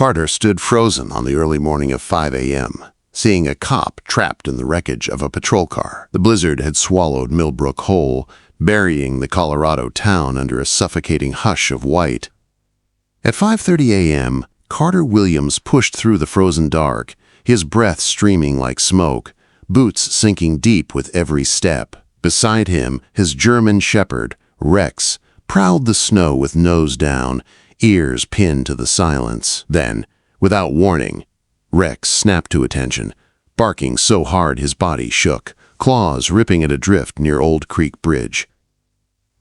Carter stood frozen on the early morning of 5 a.m., seeing a cop trapped in the wreckage of a patrol car. The blizzard had swallowed Millbrook whole, burying the Colorado town under a suffocating hush of white. At 5:30 a.m., Carter Williams pushed through the frozen dark, his breath streaming like smoke, boots sinking deep with every step. Beside him, his German shepherd, Rex, prowled the snow with nose down, ears pinned to the silence. Then, without warning, Rex snapped to attention, barking so hard his body shook, claws ripping at a drift near Old Creek Bridge.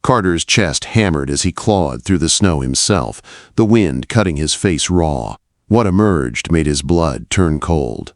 Carter's chest hammered as he clawed through the snow himself, the wind cutting his face raw. What emerged made his blood turn cold.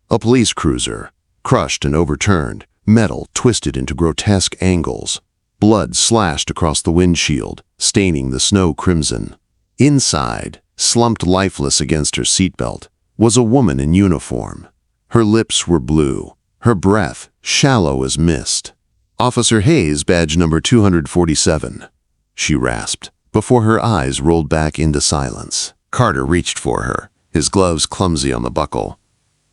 A police cruiser, crushed and overturned, metal twisted into grotesque angles. Blood slashed across the windshield, staining the snow crimson. Inside, slumped lifeless against her seatbelt, was a woman in uniform. Her lips were blue, her breath shallow as mist. "Officer Hayes, badge number 247, she rasped, before her eyes rolled back into silence. Carter reached for her, his gloves clumsy on the buckle.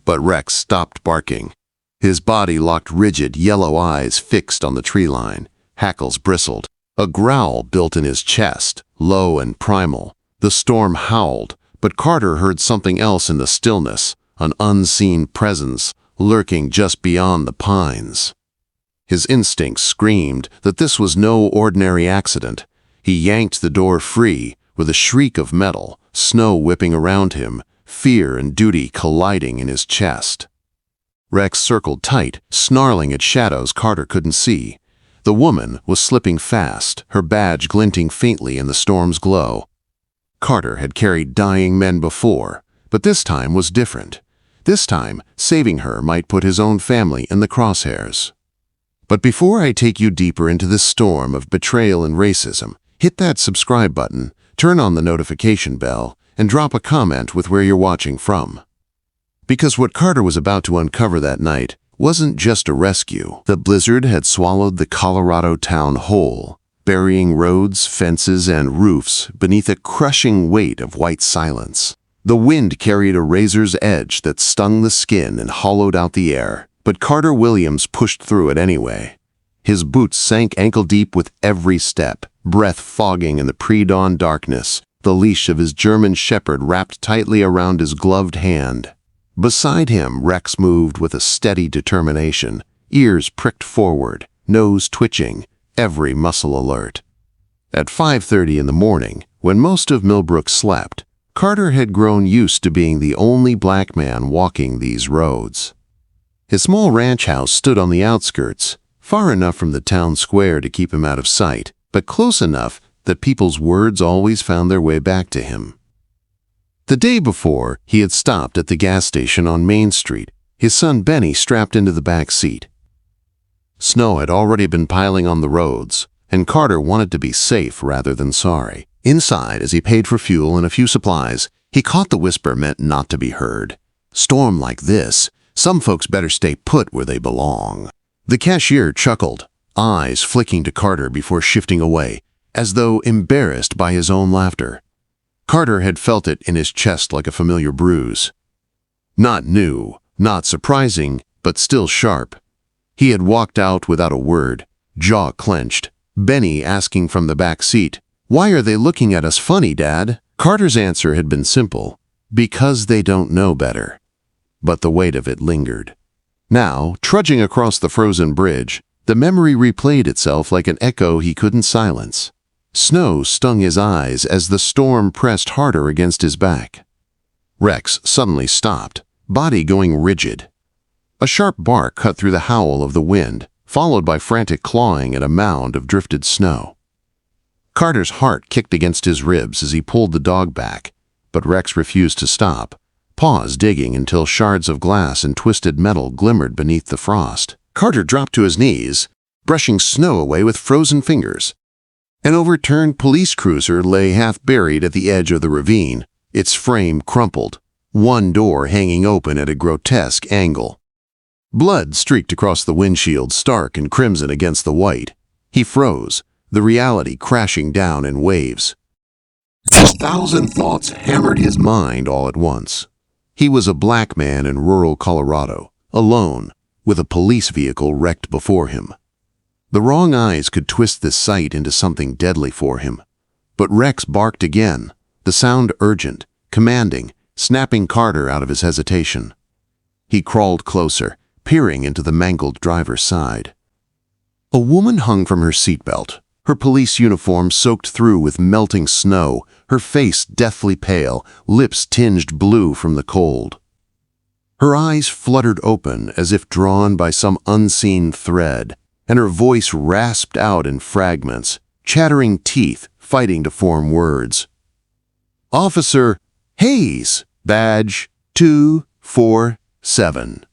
But Rex stopped barking. His body locked rigid, yellow eyes fixed on the tree line. Hackles bristled. A growl built in his chest, low and primal. The storm howled, but Carter heard something else in the stillness, an unseen presence lurking just beyond the pines. His instincts screamed that this was no ordinary accident. He yanked the door free with a shriek of metal, snow whipping around him, fear and duty colliding in his chest. Rex circled tight, snarling at shadows Carter couldn't see. The woman was slipping fast, her badge glinting faintly in the storm's glow. Carter had carried dying men before, but this time was different. This time, saving her might put his own family in the crosshairs. But before I take you deeper into this storm of betrayal and racism, hit that subscribe button, turn on the notification bell, and drop a comment with where you're watching from. Because what Carter was about to uncover that night wasn't just a rescue. The blizzard had swallowed the Colorado town whole, burying roads, fences, and roofs beneath a crushing weight of white silence. The wind carried a razor's edge that stung the skin and hollowed out the air, but Carter Williams pushed through it anyway. His boots sank ankle-deep with every step, breath fogging in the pre-dawn darkness, the leash of his German shepherd wrapped tightly around his gloved hand. Beside him, Rex moved with a steady determination, ears pricked forward, nose twitching, every muscle alert. At 5:30 in the morning, when most of Millbrook slept, Carter had grown used to being the only black man walking these roads. His small ranch house stood on the outskirts, far enough from the town square to keep him out of sight, but close enough that people's words always found their way back to him. The day before, he had stopped at the gas station on Main Street, his son Benny strapped into the back seat. Snow had already been piling on the roads, and Carter wanted to be safe rather than sorry. Inside, as he paid for fuel and a few supplies, he caught the whisper meant not to be heard. "Storm like this, some folks better stay put where they belong." The cashier chuckled, eyes flicking to Carter before shifting away, as though embarrassed by his own laughter. Carter had felt it in his chest like a familiar bruise. Not new, not surprising, but still sharp. He had walked out without a word, jaw clenched, Benny asking from the back seat, "Why are they looking at us funny, Dad?" Carter's answer had been simple, because they don't know better. But the weight of it lingered. Now, trudging across the frozen bridge, the memory replayed itself like an echo he couldn't silence. Snow stung his eyes as the storm pressed harder against his back. Rex suddenly stopped, body going rigid. A sharp bark cut through the howl of the wind, followed by frantic clawing at a mound of drifted snow. Carter's heart kicked against his ribs as he pulled the dog back, but Rex refused to stop, paused digging until shards of glass and twisted metal glimmered beneath the frost. Carter dropped to his knees, brushing snow away with frozen fingers. An overturned police cruiser lay half buried at the edge of the ravine, its frame crumpled, one door hanging open at a grotesque angle. Blood streaked across the windshield, stark and crimson against the white. He froze, the reality crashing down in waves. 1,000 thoughts hammered his mind all at once. He was a black man in rural Colorado, alone, with a police vehicle wrecked before him. The wrong eyes could twist this sight into something deadly for him. But Rex barked again, the sound urgent, commanding, snapping Carter out of his hesitation. He crawled closer, peering into the mangled driver's side. A woman hung from her seatbelt, her police uniform soaked through with melting snow, her face deathly pale, lips tinged blue from the cold. Her eyes fluttered open as if drawn by some unseen thread, and her voice rasped out in fragments, chattering teeth fighting to form words. "Officer Hayes, badge 247.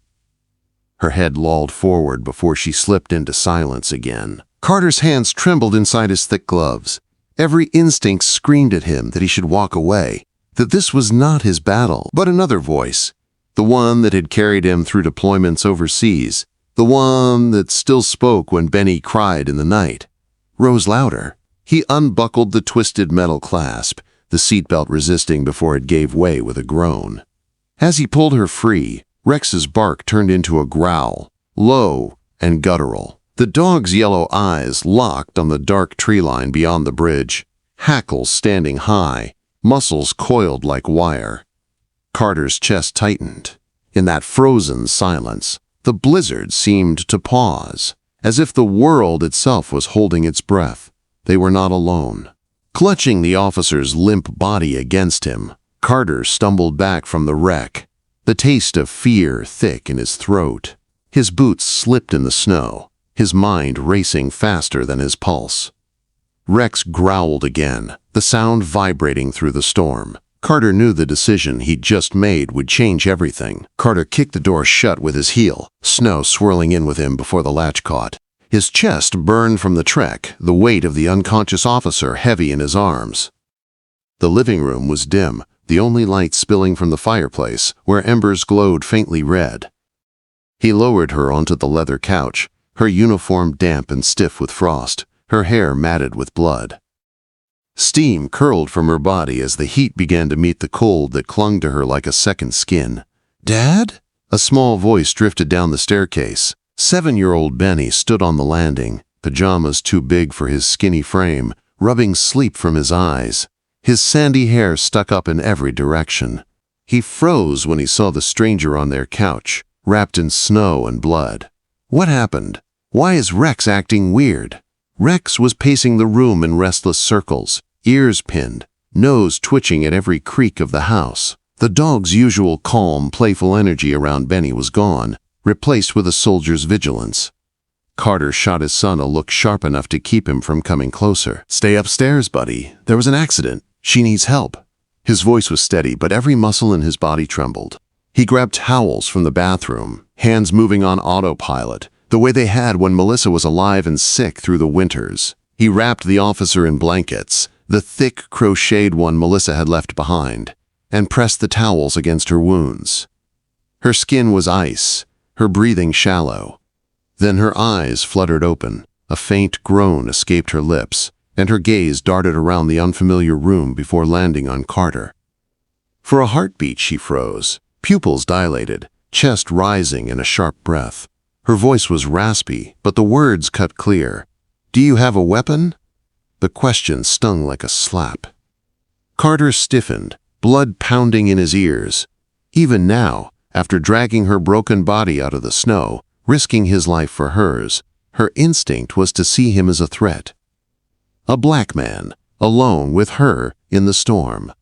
Her head lolled forward before she slipped into silence again. Carter's hands trembled inside his thick gloves. Every instinct screamed at him that he should walk away, that this was not his battle. But another voice, the one that had carried him through deployments overseas, the one that still spoke when Benny cried in the night, rose louder. He unbuckled the twisted metal clasp, the seatbelt resisting before it gave way with a groan. As he pulled her free, Rex's bark turned into a growl, low and guttural. The dog's yellow eyes locked on the dark tree line beyond the bridge, hackles standing high, muscles coiled like wire. Carter's chest tightened. In that frozen silence, the blizzard seemed to pause, as if the world itself was holding its breath. They were not alone. Clutching the officer's limp body against him, Carter stumbled back from the wreck, the taste of fear thick in his throat. His boots slipped in the snow, his mind racing faster than his pulse. Rex growled again, the sound vibrating through the storm. Carter knew the decision he'd just made would change everything. Carter kicked the door shut with his heel, snow swirling in with him before the latch caught. His chest burned from the trek, the weight of the unconscious officer heavy in his arms. The living room was dim, the only light spilling from the fireplace, where embers glowed faintly red. He lowered her onto the leather couch, her uniform damp and stiff with frost, her hair matted with blood. Steam curled from her body as the heat began to meet the cold that clung to her like a second skin. "Dad?" A small voice drifted down the staircase. 7-year-old Benny stood on the landing, pajamas too big for his skinny frame, rubbing sleep from his eyes. His sandy hair stuck up in every direction. He froze when he saw the stranger on their couch, wrapped in snow and blood. What happened? Why is Rex acting weird? Rex was pacing the room in restless circles, ears pinned, nose twitching at every creak of the house. The dog's usual calm, playful energy around Benny was gone, replaced with a soldier's vigilance. Carter shot his son a look sharp enough to keep him from coming closer. "Stay upstairs, buddy. There was an accident. She needs help." His voice was steady, but every muscle in his body trembled. He grabbed towels from the bathroom, hands moving on autopilot, the way they had when Melissa was alive and sick through the winters. He wrapped the officer in blankets, the thick crocheted one Melissa had left behind, and pressed the towels against her wounds. Her skin was ice, her breathing shallow. Then her eyes fluttered open, a faint groan escaped her lips, and her gaze darted around the unfamiliar room before landing on Carter. For a heartbeat she froze, pupils dilated, chest rising in a sharp breath. Her voice was raspy, but the words cut clear. "Do you have a weapon?" The question stung like a slap. Carter stiffened, blood pounding in his ears. Even now, after dragging her broken body out of the snow, risking his life for hers, her instinct was to see him as a threat. A black man, alone with her in the storm.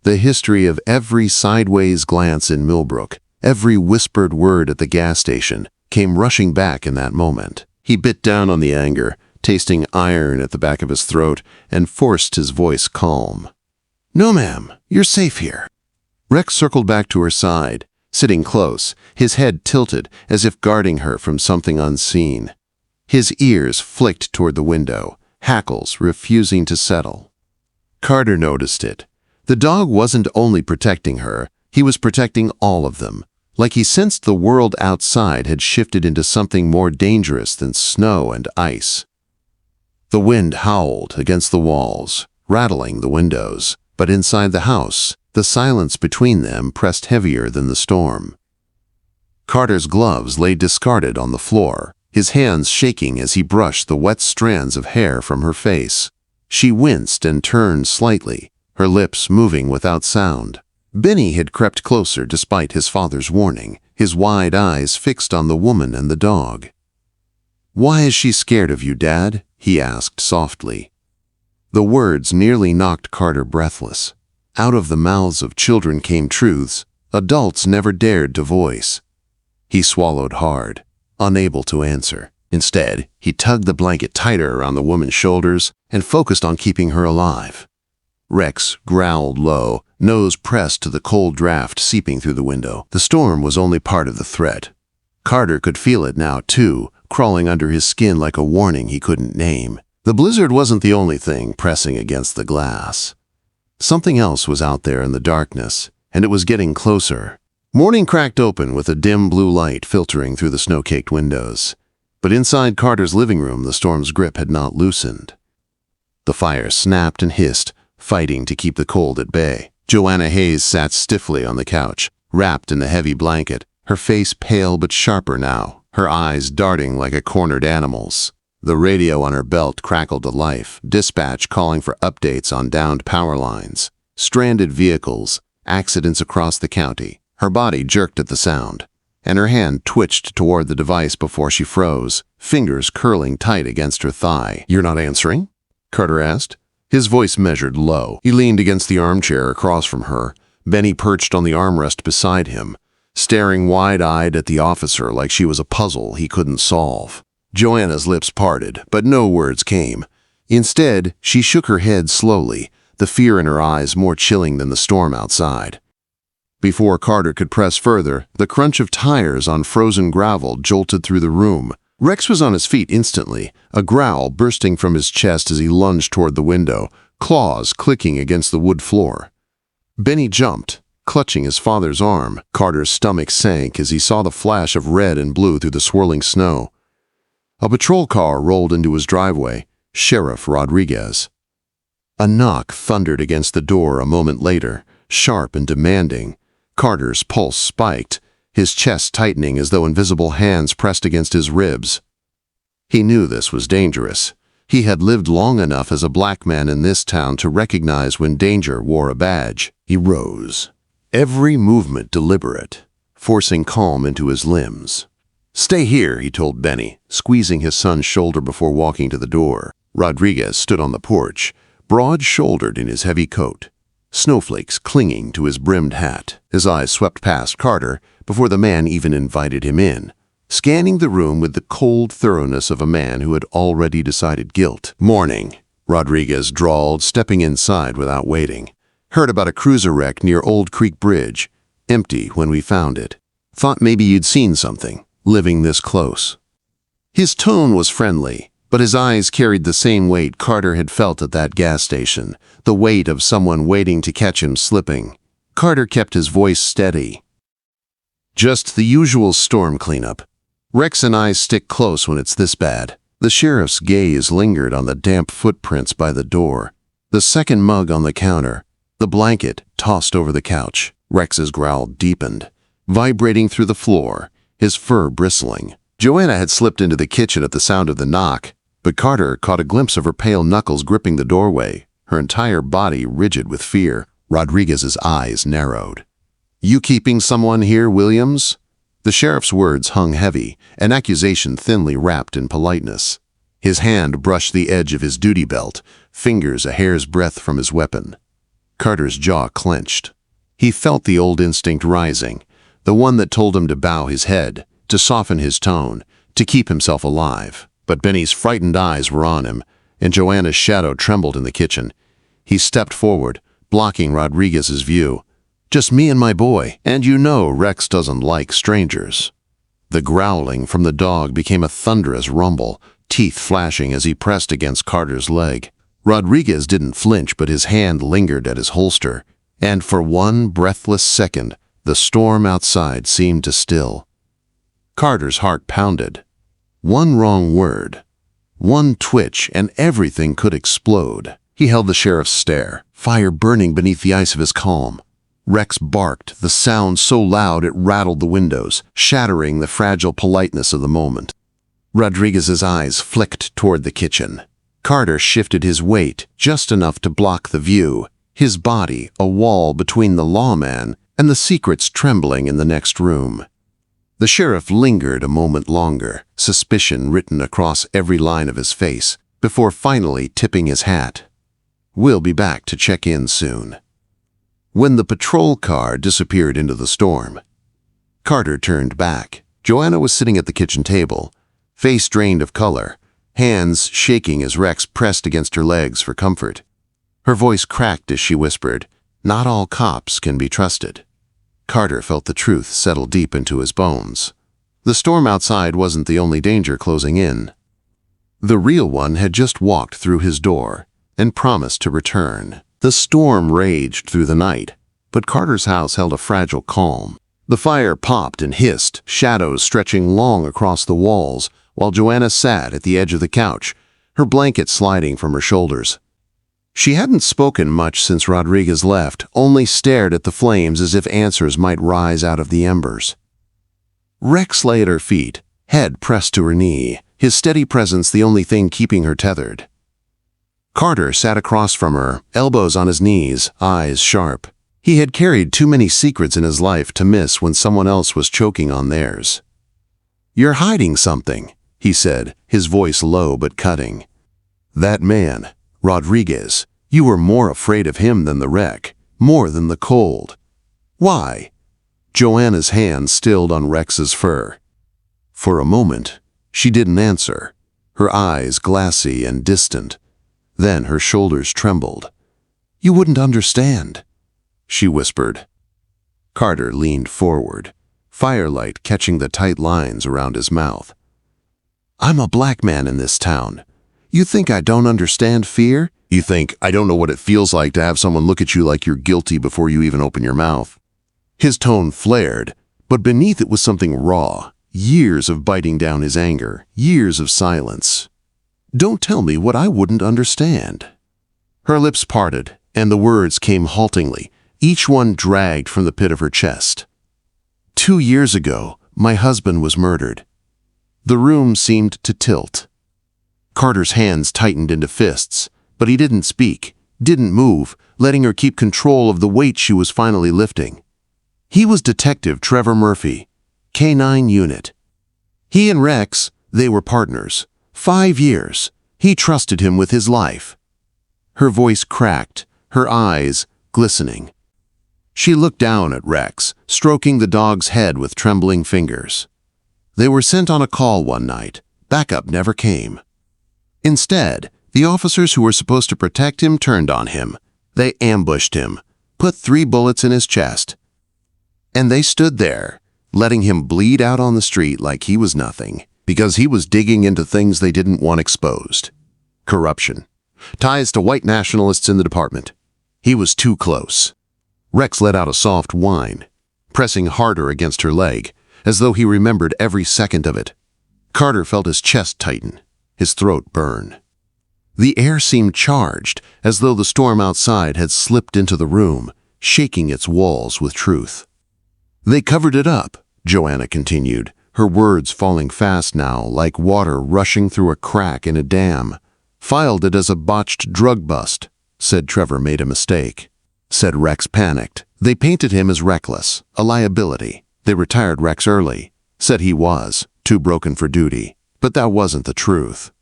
The history of every sideways glance in Millbrook, every whispered word at the gas station, came rushing back in that moment. He bit down on the anger, tasting iron at the back of his throat, and forced his voice calm. "No, ma'am, you're safe here." Rex circled back to her side, sitting close, his head tilted as if guarding her from something unseen. His ears flicked toward the window, hackles refusing to settle. Carter noticed it. The dog wasn't only protecting her, he was protecting all of them, like he sensed the world outside had shifted into something more dangerous than snow and ice. The wind howled against the walls, rattling the windows. But inside the house, the silence between them pressed heavier than the storm. Carter's gloves lay discarded on the floor, his hands shaking as he brushed the wet strands of hair from her face. She winced and turned slightly, her lips moving without sound. Benny had crept closer despite his father's warning, his wide eyes fixed on the woman and the dog. "Why is she scared of you, Dad?" he asked softly. The words nearly knocked Carter breathless. Out of the mouths of children came truths adults never dared to voice. He swallowed hard, unable to answer. Instead, he tugged the blanket tighter around the woman's shoulders and focused on keeping her alive. Rex growled low, nose pressed to the cold draft seeping through the window. The storm was only part of the threat. Carter could feel it now, too, crawling under his skin like a warning he couldn't name. The blizzard wasn't the only thing pressing against the glass. Something else was out there in the darkness, and it was getting closer. Morning cracked open with a dim blue light filtering through the snow-caked windows. But inside Carter's living room, the storm's grip had not loosened. The fire snapped and hissed, fighting to keep the cold at bay. Joanna Hayes sat stiffly on the couch, wrapped in a heavy blanket, her face pale but sharper now, her eyes darting like a cornered animal's. The radio on her belt crackled to life, dispatch calling for updates on downed power lines, stranded vehicles, accidents across the county. Her body jerked at the sound, and her hand twitched toward the device before she froze, fingers curling tight against her thigh. "You're not answering?" Carter asked. His voice measured low. He leaned against the armchair across from her, Benny perched on the armrest beside him, staring wide-eyed at the officer like she was a puzzle he couldn't solve. Joanna's lips parted, but no words came. Instead, she shook her head slowly, the fear in her eyes more chilling than the storm outside. Before Carter could press further, the crunch of tires on frozen gravel jolted through the room. Rex was on his feet instantly, a growl bursting from his chest as he lunged toward the window, claws clicking against the wood floor. Benny jumped, clutching his father's arm. Carter's stomach sank as he saw the flash of red and blue through the swirling snow. A patrol car rolled into his driveway, Sheriff Rodriguez. A knock thundered against the door a moment later, sharp and demanding. Carter's pulse spiked, his chest tightening as though invisible hands pressed against his ribs. He knew this was dangerous. He had lived long enough as a black man in this town to recognize when danger wore a badge. He rose, every movement deliberate, forcing calm into his limbs. "Stay here," he told Benny, squeezing his son's shoulder before walking to the door. Rodriguez stood on the porch, broad-shouldered in his heavy coat, snowflakes clinging to his brimmed hat. His eyes swept past Carter before the man even invited him in, scanning the room with the cold thoroughness of a man who had already decided guilt. "Morning," Rodriguez drawled, stepping inside without waiting. "Heard about a cruiser wreck near Old Creek Bridge. Empty when we found it. Thought maybe you'd seen something, living this close." His tone was friendly, but his eyes carried the same weight Carter had felt at that gas station, the weight of someone waiting to catch him slipping. Carter kept his voice steady. "Just the usual storm cleanup. Rex and I stick close when it's this bad." The sheriff's gaze lingered on the damp footprints by the door, the second mug on the counter, the blanket tossed over the couch. Rex's growl deepened, vibrating through the floor, his fur bristling. Joanna had slipped into the kitchen at the sound of the knock, but Carter caught a glimpse of her pale knuckles gripping the doorway, her entire body rigid with fear. Rodriguez's eyes narrowed. "You keeping someone here, Williams?" The sheriff's words hung heavy, an accusation thinly wrapped in politeness. His hand brushed the edge of his duty belt, fingers a hair's breadth from his weapon. Carter's jaw clenched. He felt the old instinct rising, the one that told him to bow his head, to soften his tone, to keep himself alive. But Benny's frightened eyes were on him, and Joanna's shadow trembled in the kitchen. He stepped forward, blocking Rodriguez's view. "Just me and my boy, and you know Rex doesn't like strangers." The growling from the dog became a thunderous rumble, teeth flashing as he pressed against Carter's leg. Rodriguez didn't flinch, but his hand lingered at his holster, and for one breathless second, the storm outside seemed to still. Carter's heart pounded. One wrong word, one twitch, and everything could explode. He held the sheriff's stare, fire burning beneath the ice of his calm. Rex barked, the sound so loud it rattled the windows, shattering the fragile politeness of the moment. Rodriguez's eyes flicked toward the kitchen. Carter shifted his weight just enough to block the view, his body a wall between the lawman and the secrets trembling in the next room. The sheriff lingered a moment longer, suspicion written across every line of his face, before finally tipping his hat. "We'll be back to check in soon." When the patrol car disappeared into the storm, Carter turned back. Joanna was sitting at the kitchen table, face drained of color, hands shaking as Rex pressed against her legs for comfort. Her voice cracked as she whispered, "Not all cops can be trusted." Carter felt the truth settle deep into his bones. The storm outside wasn't the only danger closing in. The real one had just walked through his door and promised to return. The storm raged through the night, but Carter's house held a fragile calm. The fire popped and hissed, shadows stretching long across the walls, while Joanna sat at the edge of the couch, her blanket sliding from her shoulders. She hadn't spoken much since Rodriguez left, only stared at the flames as if answers might rise out of the embers. Rex lay at her feet, head pressed to her knee, his steady presence the only thing keeping her tethered. Carter sat across from her, elbows on his knees, eyes sharp. He had carried too many secrets in his life to miss when someone else was choking on theirs. "You're hiding something," he said, his voice low but cutting. "That man, Rodriguez, you were more afraid of him than the wreck, more than the cold. Why?" Joanna's hand stilled on Rex's fur. For a moment, she didn't answer, her eyes glassy and distant. Then her shoulders trembled. "You wouldn't understand," she whispered. Carter leaned forward, firelight catching the tight lines around his mouth. "I'm a black man in this town. You think I don't understand fear? You think I don't know what it feels like to have someone look at you like you're guilty before you even open your mouth?" His tone flared, but beneath it was something raw, years of biting down his anger, years of silence. "Don't tell me what I wouldn't understand." Her lips parted, and the words came haltingly, each one dragged from the pit of her chest. 2 years ago, my husband was murdered." The room seemed to tilt. Carter's hands tightened into fists, but he didn't speak, didn't move, letting her keep control of the weight she was finally lifting. He was Detective Trevor Murphy, K-9 unit. He and Rex, they were partners. 5 years. He trusted him with his life. Her voice cracked, her eyes glistening. She looked down at Rex, stroking the dog's head with trembling fingers. They were sent on a call one night. Backup never came. Instead, the officers who were supposed to protect him turned on him. They ambushed him, put 3 bullets in his chest. And they stood there, letting him bleed out on the street like he was nothing, because he was digging into things they didn't want exposed. Corruption. Ties to white nationalists in the department. He was too close. Rex let out a soft whine, pressing harder against her leg, as though he remembered every second of it. Carter felt his chest tighten, his throat burn. The air seemed charged, as though the storm outside had slipped into the room, shaking its walls with truth. "They covered it up," Joanna continued, her words falling fast now, like water rushing through a crack in a dam. "Filed it as a botched drug bust," said Trevor made a mistake. Said Rex panicked. "They painted him as reckless, a liability. They retired Rex early. Said he was, too broken for duty. But that wasn't the truth.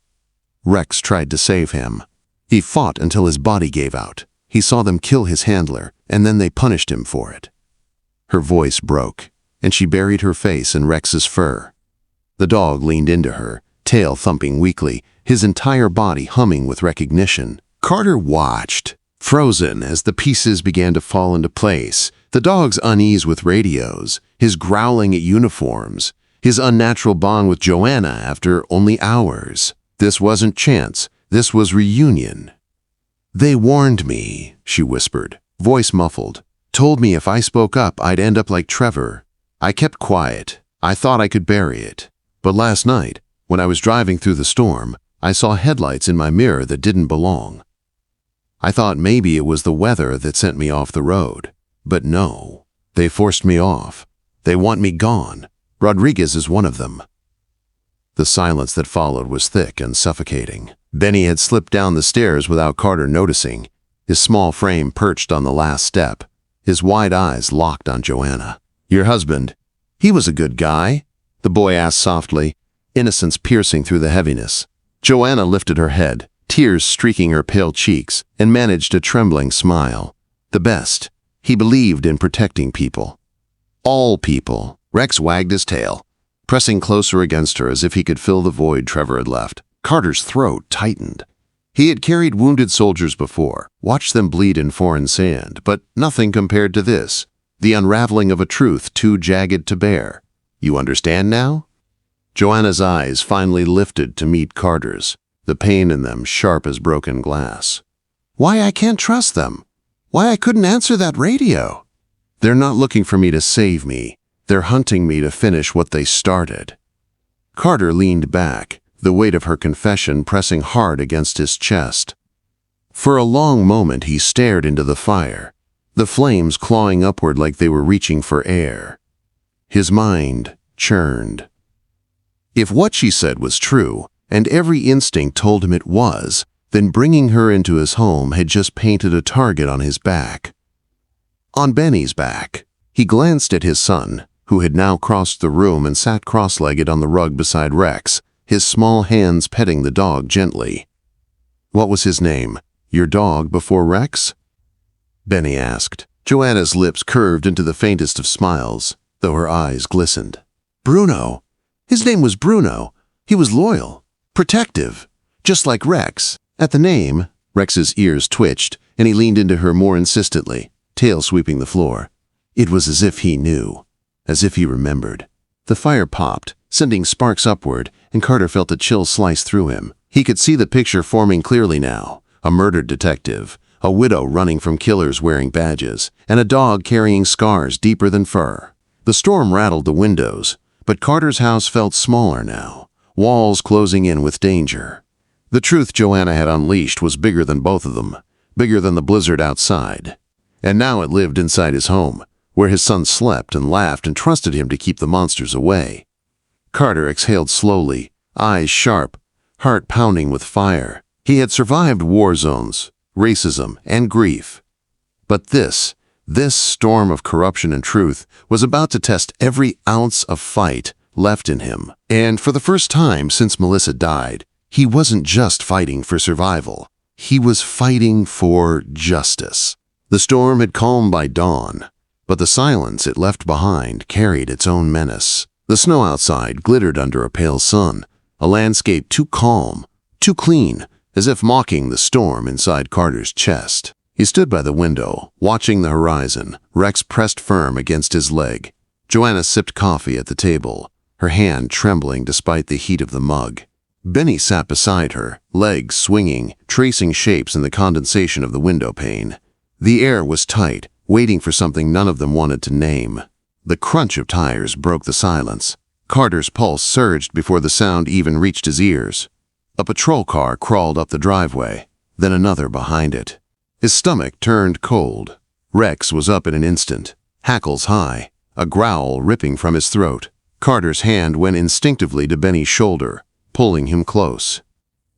Rex tried to save him. He fought until his body gave out. He saw them kill his handler, and then they punished him for it." Her voice broke, and she buried her face in Rex's fur. The dog leaned into her, tail thumping weakly, his entire body humming with recognition. Carter watched, frozen as the pieces began to fall into place. The dog's unease with radios, his growling at uniforms, his unnatural bond with Joanna after only hours. This wasn't chance, this was reunion. "They warned me," she whispered, voice muffled. "Told me if I spoke up I'd end up like Trevor. I kept quiet. I thought I could bury it. But last night, when I was driving through the storm, I saw headlights in my mirror that didn't belong. I thought maybe it was the weather that sent me off the road. But no, they forced me off. They want me gone. Rodriguez is one of them." The silence that followed was thick and suffocating. Benny had slipped down the stairs without Carter noticing, his small frame perched on the last step, his wide eyes locked on Joanna. "Your husband, he was a good guy?" the boy asked softly, innocence piercing through the heaviness. Joanna lifted her head, tears streaking her pale cheeks, and managed a trembling smile. "The best. He believed in protecting people. All people." Rex wagged his tail, pressing closer against her as if he could fill the void Trevor had left. Carter's throat tightened. He had carried wounded soldiers before, watched them bleed in foreign sand, but nothing compared to this, the unraveling of a truth too jagged to bear. "You understand now?" Joanna's eyes finally lifted to meet Carter's, the pain in them sharp as broken glass. "Why I can't trust them? Why I couldn't answer that radio?" "They're not looking for me to save me. They're hunting me to finish what they started." Carter leaned back, the weight of her confession pressing hard against his chest. For a long moment he stared into the fire, the flames clawing upward like they were reaching for air. His mind churned. If what she said was true, and every instinct told him it was, then bringing her into his home had just painted a target on his back. On Benny's back. He glanced at his son, who had now crossed the room and sat cross-legged on the rug beside Rex, his small hands petting the dog gently. "What was his name? Your dog before Rex?" Benny asked. Joanna's lips curved into the faintest of smiles, though her eyes glistened. "Bruno. His name was Bruno. He was loyal, protective, just like Rex." At the name, Rex's ears twitched, and he leaned into her more insistently, tail sweeping the floor. It was as if he knew, as if he remembered. The fire popped, sending sparks upward, and Carter felt a chill slice through him. He could see the picture forming clearly now, a murdered detective, a widow running from killers wearing badges, and a dog carrying scars deeper than fur. The storm rattled the windows, but Carter's house felt smaller now, walls closing in with danger. The truth Joanna had unleashed was bigger than both of them, bigger than the blizzard outside. And now it lived inside his home, where his son slept and laughed and trusted him to keep the monsters away. Carter exhaled slowly, eyes sharp, heart pounding with fire. He had survived war zones, racism, and grief. But this storm of corruption and truth was about to test every ounce of fight left in him. And for the first time since Melissa died, he wasn't just fighting for survival. He was fighting for justice. The storm had calmed by dawn, but the silence it left behind carried its own menace. The snow outside glittered under a pale sun, a landscape too calm, too clean, as if mocking the storm inside Carter's chest. He stood by the window, watching the horizon, Rex pressed firm against his leg. Joanna sipped coffee at the table, her hand trembling despite the heat of the mug. Benny sat beside her, legs swinging, tracing shapes in the condensation of the window pane. The air was tight, waiting for something none of them wanted to name. The crunch of tires broke the silence. Carter's pulse surged before the sound even reached his ears. A patrol car crawled up the driveway, then another behind it. His stomach turned cold. Rex was up in an instant, hackles high, a growl ripping from his throat. Carter's hand went instinctively to Benny's shoulder, pulling him close.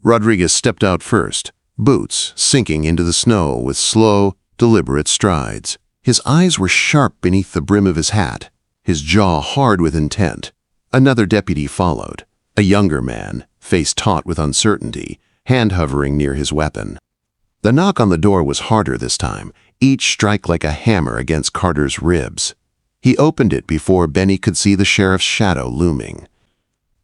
Rodriguez stepped out first, boots sinking into the snow with slow, deliberate strides. His eyes were sharp beneath the brim of his hat, his jaw hard with intent. Another deputy followed, a younger man, face taut with uncertainty, hand hovering near his weapon. The knock on the door was harder this time, each strike like a hammer against Carter's ribs. He opened it before Benny could see the sheriff's shadow looming.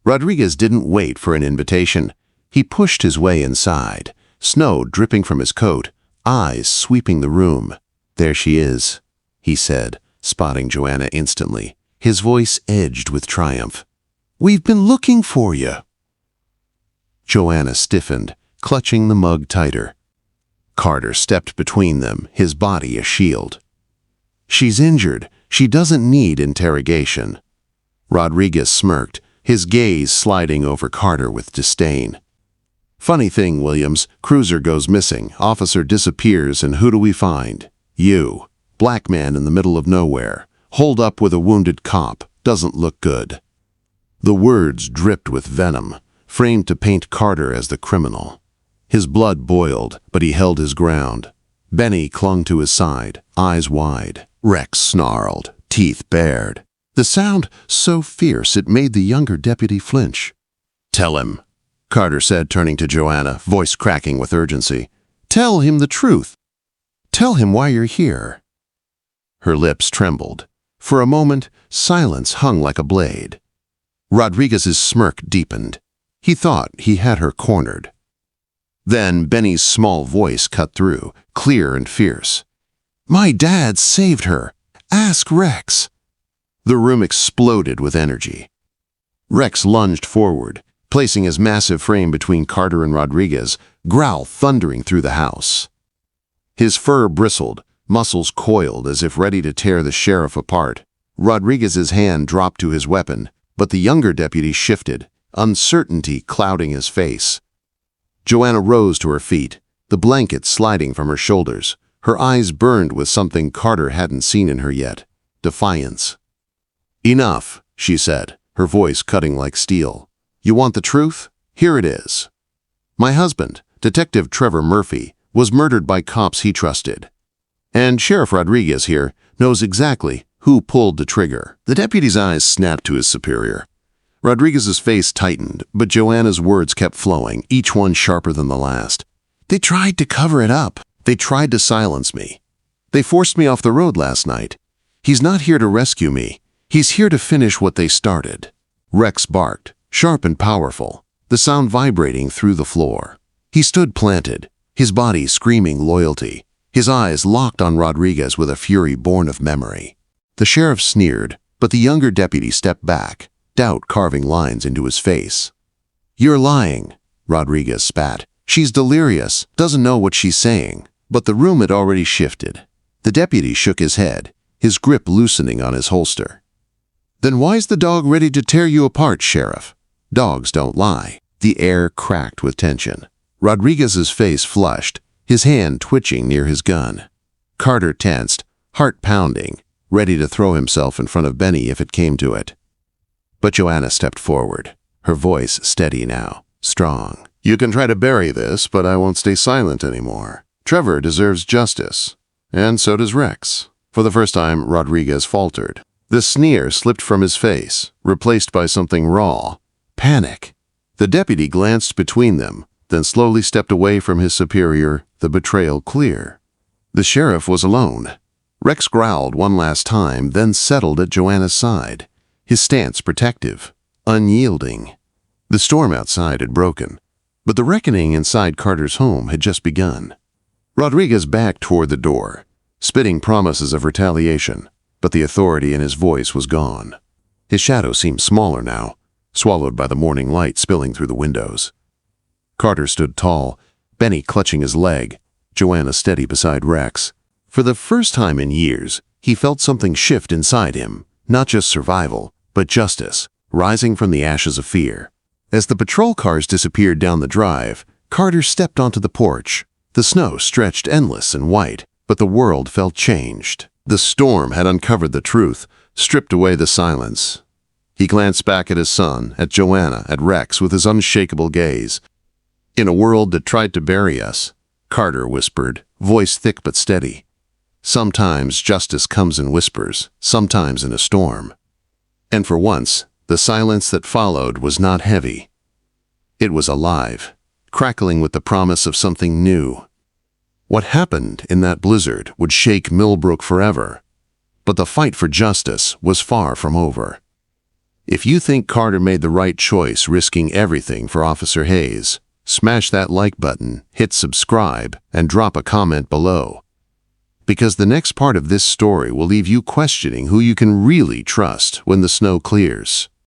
Rodriguez didn't wait for an invitation. He pushed his way inside, snow dripping from his coat, eyes sweeping the room. "There she is," he said, spotting Joanna instantly, his voice edged with triumph. "We've been looking for you." Joanna stiffened, clutching the mug tighter. Carter stepped between them, his body a shield. "She's injured. She doesn't need interrogation." Rodriguez smirked, his gaze sliding over Carter with disdain. Funny thing, Williams. Cruiser goes missing. Officer disappears, and who do we find? You. Black man in the middle of nowhere. Holed up with a wounded cop. Doesn't look good." The words dripped with venom, framed to paint Carter as the criminal. His blood boiled, but he held his ground. Benny clung to his side, eyes wide. Rex snarled, teeth bared. The sound so fierce it made the younger deputy flinch. "Tell him," Carter said, turning to Joanna, voice cracking with urgency. "Tell him the truth. Tell him why you're here." Her lips trembled. For a moment, silence hung like a blade. Rodriguez's smirk deepened. He thought he had her cornered. Then Benny's small voice cut through, clear and fierce. "My dad saved her. Ask Rex." The room exploded with energy. Rex lunged forward, placing his massive frame between Carter and Rodriguez, growl thundering through the house. His fur bristled, muscles coiled as if ready to tear the sheriff apart. Rodriguez's hand dropped to his weapon, but the younger deputy shifted, uncertainty clouding his face. Joanna rose to her feet, the blanket sliding from her shoulders. Her eyes burned with something Carter hadn't seen in her yet, defiance. "Enough," she said, her voice cutting like steel. "You want the truth? Here it is. My husband, Detective Trevor Murphy, was murdered by cops he trusted. And Sheriff Rodriguez here knows exactly who pulled the trigger." The deputy's eyes snapped to his superior. Rodriguez's face tightened, but Joanna's words kept flowing, each one sharper than the last. "They tried to cover it up. They tried to silence me. They forced me off the road last night. He's not here to rescue me. He's here to finish what they started." Rex barked, sharp and powerful, the sound vibrating through the floor. He stood planted, his body screaming loyalty, his eyes locked on Rodriguez with a fury born of memory. The sheriff sneered, but the younger deputy stepped back, doubt carving lines into his face. "You're lying," Rodriguez spat. "She's delirious, doesn't know what she's saying." But the room had already shifted. The deputy shook his head, his grip loosening on his holster. "Then why's the dog ready to tear you apart, Sheriff? Dogs don't lie." The air cracked with tension. Rodriguez's face flushed, his hand twitching near his gun. Carter tensed, heart pounding, ready to throw himself in front of Benny if it came to it. But Joanna stepped forward, her voice steady now, strong. "You can try to bury this, but I won't stay silent anymore. Trevor deserves justice, and so does Rex." For the first time, Rodriguez faltered. The sneer slipped from his face, replaced by something raw, panic. The deputy glanced between them, then slowly stepped away from his superior, the betrayal clear. The sheriff was alone. Rex growled one last time, then settled at Joanna's side, his stance protective, unyielding. The storm outside had broken, but the reckoning inside Carter's home had just begun. Rodriguez backed toward the door, spitting promises of retaliation, but the authority in his voice was gone. His shadow seemed smaller now, swallowed by the morning light spilling through the windows. Carter stood tall, Benny clutching his leg, Joanna steady beside Rex. For the first time in years, he felt something shift inside him, not just survival, but justice, rising from the ashes of fear. As the patrol cars disappeared down the drive, Carter stepped onto the porch. The snow stretched endless and white, but the world felt changed. The storm had uncovered the truth, stripped away the silence. He glanced back at his son, at Joanna, at Rex with his unshakable gaze. "In a world that tried to bury us," Carter whispered, voice thick but steady. "Sometimes justice comes in whispers, sometimes in a storm." And for once, the silence that followed was not heavy. It was alive, crackling with the promise of something new. What happened in that blizzard would shake Millbrook forever, but the fight for justice was far from over. If you think Carter made the right choice risking everything for Officer Hayes, smash that like button, hit subscribe, and drop a comment below. Because the next part of this story will leave you questioning who you can really trust when the snow clears.